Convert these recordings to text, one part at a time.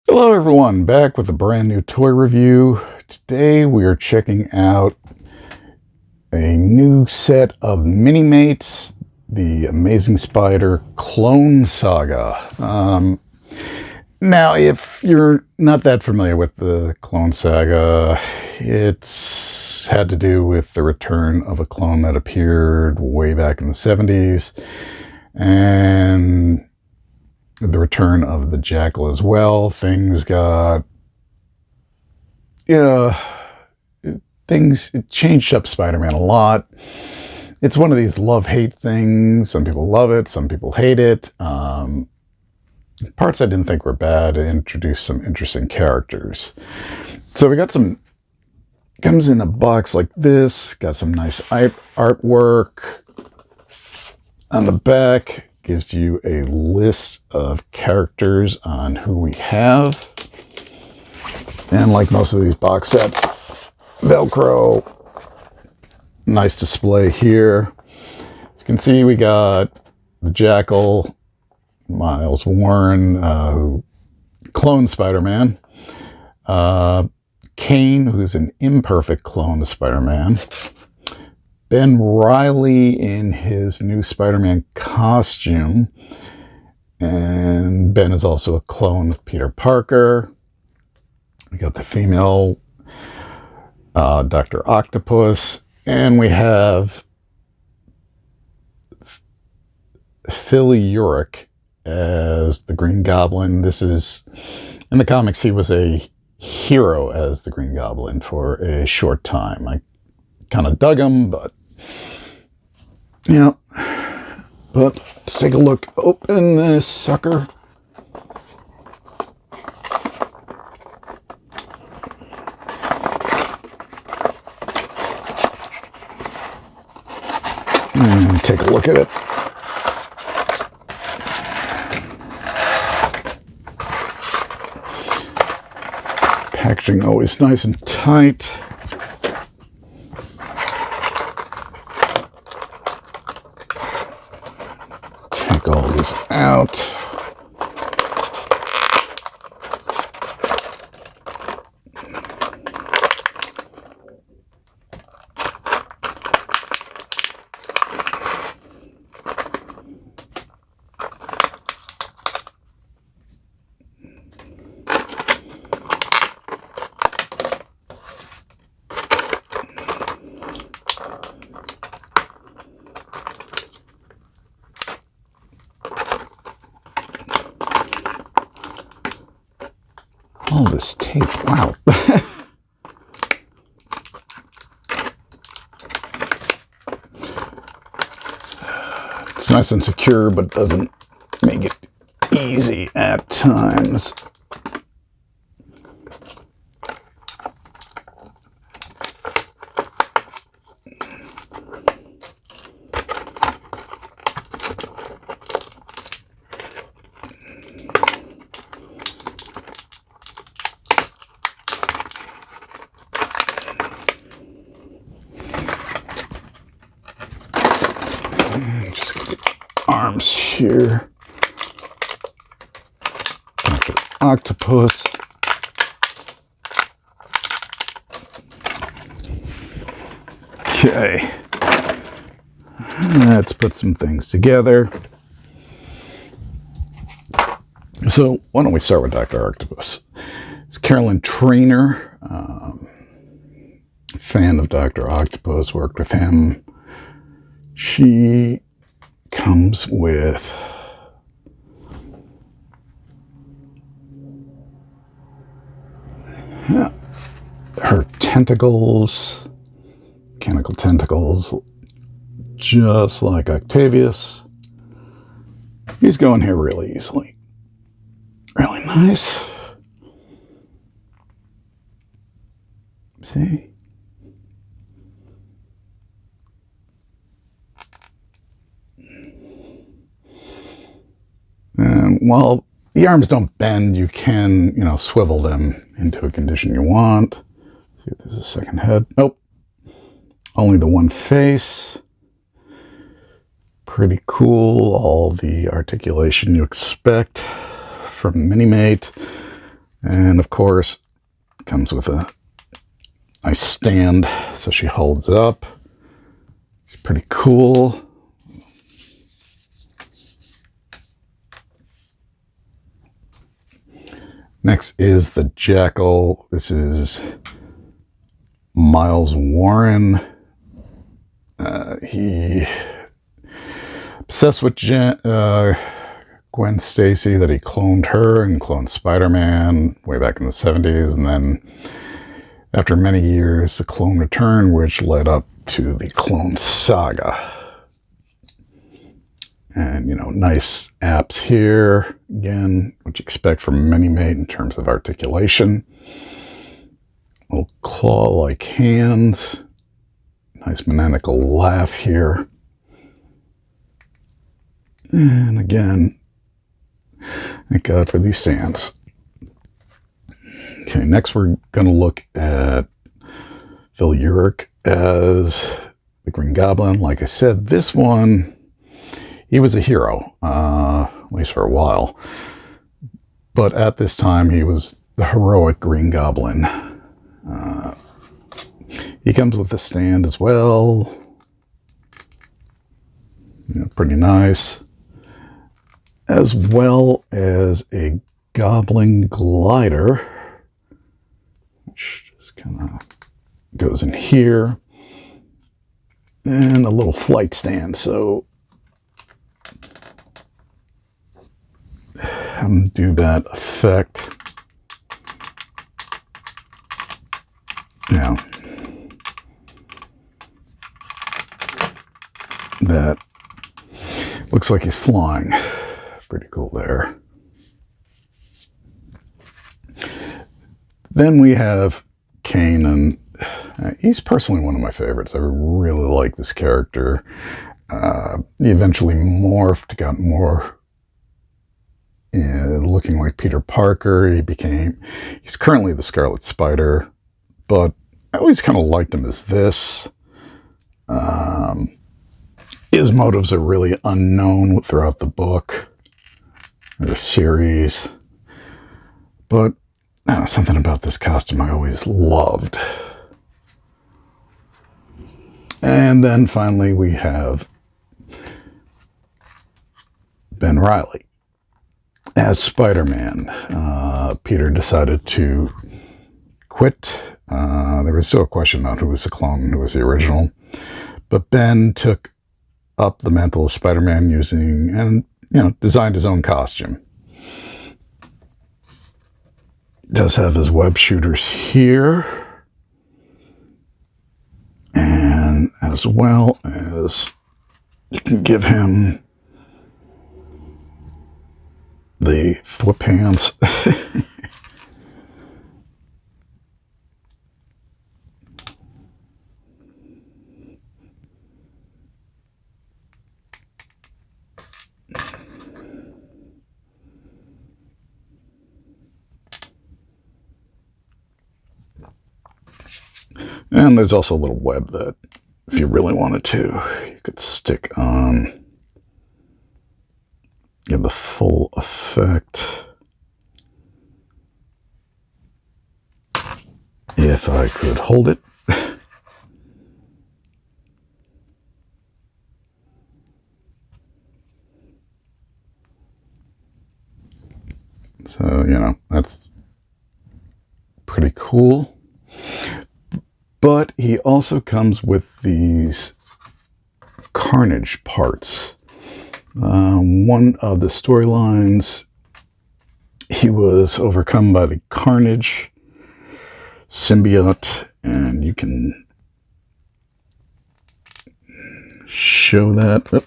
Hello everyone, back with a brand new toy review. Today we are checking out a new set of Minimates, the Amazing Spider Clone Saga. Now, if you're not that familiar with the Clone Saga, it's had to do with the return of a clone that appeared way back in the 70s, and the return of the Jackal as well. Things got, it changed up Spider-Man a lot. It's one of these love-hate things. Some people love it, some people hate it. Parts I didn't think were bad. It introduced some interesting characters. So we got some, comes in a box like this, got some nice artwork. On the back, gives you a list of characters on who we have. And like most of these box sets, Velcro. Nice display here. As you can see, we got the Jackal, Miles Warren, who cloned Spider-Man. Kaine, who's an imperfect clone of Spider-Man. Ben Reilly in his new Spider-Man costume. And Ben is also a clone of Peter Parker. We got the female Dr. Octopus. And we have Philly Urich as the Green Goblin. This is, in the comics, he was a hero as the Green Goblin for a short time. I kind of dug him, but yeah. But let's take a look. Open this sucker. And take a look at it. Packaging always nice and tight. Take all this out. All this tape, wow. It's nice and secure, but doesn't make it easy at times. Just get the arms here. Dr. Octopus. Okay. Let's put some things together. So why don't we start with Dr. Octopus? It's Carolyn Trainer, fan of Dr. Octopus, worked with him. She comes with her tentacles, mechanical tentacles, just like Octavius. He's going here really easily. Really nice. See? And while the arms don't bend, you can, swivel them into a condition you want. See if there's a second head. Nope. Only the one face. Pretty cool. All the articulation you expect from Minimate. And of course, it comes with a nice stand so she holds up. She's pretty cool. Next is the Jackal. This is Miles Warren. He obsessed with Gwen Stacy, that he cloned her and cloned Spider-Man way back in the 70s. And then after many years, the clone returned, which led up to the Clone Saga. And, nice apps here. Again, what you expect from Minimate in terms of articulation. Little claw-like hands. Nice maniacal laugh here. And again, thank God for these stands. Okay, next we're going to look at Phil Urich as the Green Goblin. Like I said, this one, he was a hero, at least for a while. But at this time, he was the heroic Green Goblin. He comes with a stand as well. Pretty nice. As well as a Goblin glider, which just kind of goes in here. And a little flight stand, so do that effect. Now, that looks like he's flying. Pretty cool there. Then we have Kaine, and he's personally one of my favorites. I really like this character. He eventually morphed, got more looking like Peter Parker. He's currently the Scarlet Spider, but I always kind of liked him as this. His motives are really unknown throughout the book, or the series, but something about this costume I always loved. And then finally we have Ben Reilly as Spider-Man. Peter decided to quit. There was still a question about who was the clone and who was the original. But Ben took up the mantle of Spider-Man designed his own costume. Does have his web shooters here. And as well as you can give him the flip hands. And there's also a little web that, if you really wanted to, you could stick on. Give the full effect. If I could hold it. So, that's pretty cool. But he also comes with these Carnage parts. One of the storylines, he was overcome by the Carnage symbiote, and you can show that. Oh.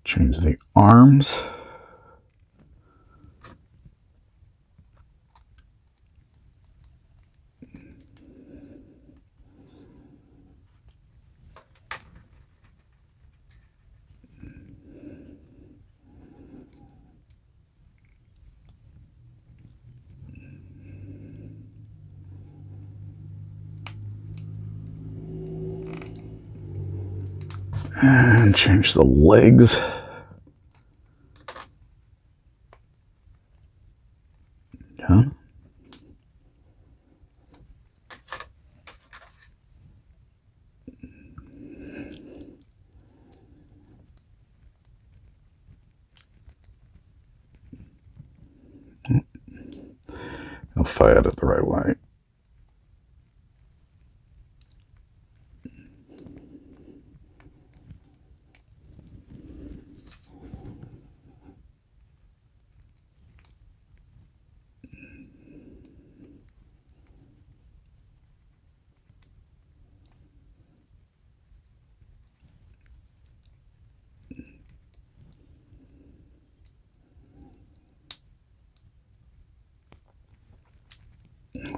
Change the arms. And change the legs. Yeah. If I had it the right way.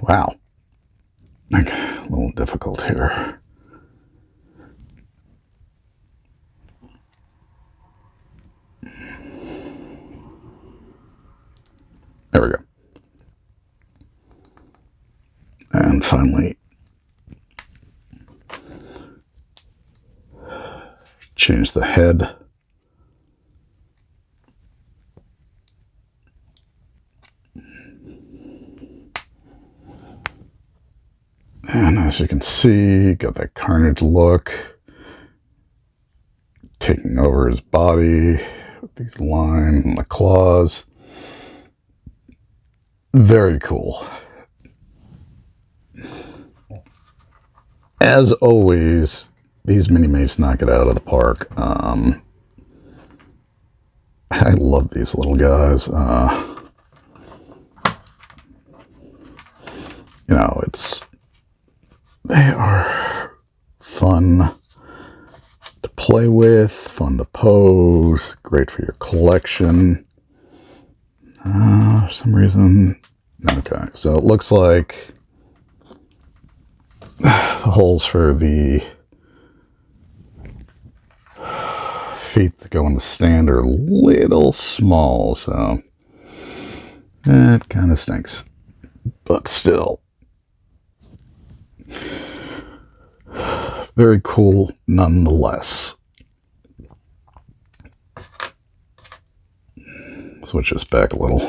Wow. Like, a little difficult here. There we go. And finally, change the head. And as you can see, got that Carnage look. Taking over his body with these lines and the claws. Very cool. As always, these Minimates knock it out of the park. I love these little guys. You know, they are fun to play with, fun to pose, great for your collection. For some reason, okay, so it looks like the holes for the feet that go in the stand are a little small, so it kind of stinks, but still very cool nonetheless. Switch this back a little.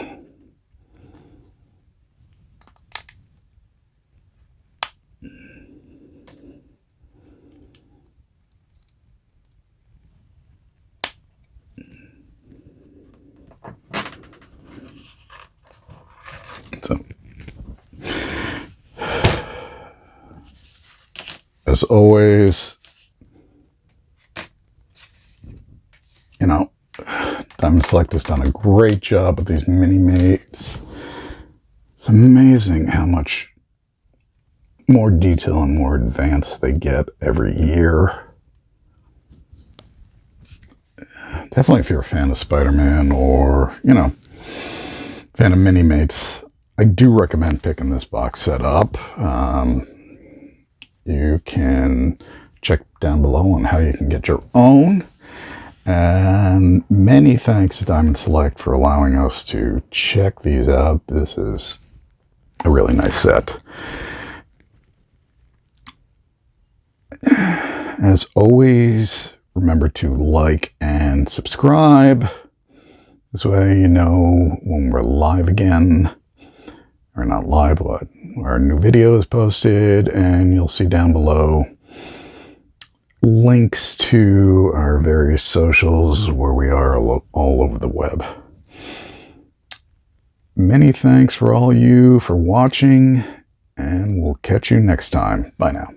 So, as always, you know, Diamond Select has done a great job with these Minimates. It's amazing how much more detail and more advanced they get every year. Definitely if you're a fan of Spider-Man or, you know, fan of Minimates, I do recommend picking this box set up. You can check down below on how you can get your own. And many thanks to Diamond Select for allowing us to check these out. This is a really nice set. As always, remember to like and subscribe. This way you know when we're live again. Or not live, but our new video is posted, and you'll see down below links to our various socials where we are all over the web. Many thanks for all you for watching, and we'll catch you next time. Bye now.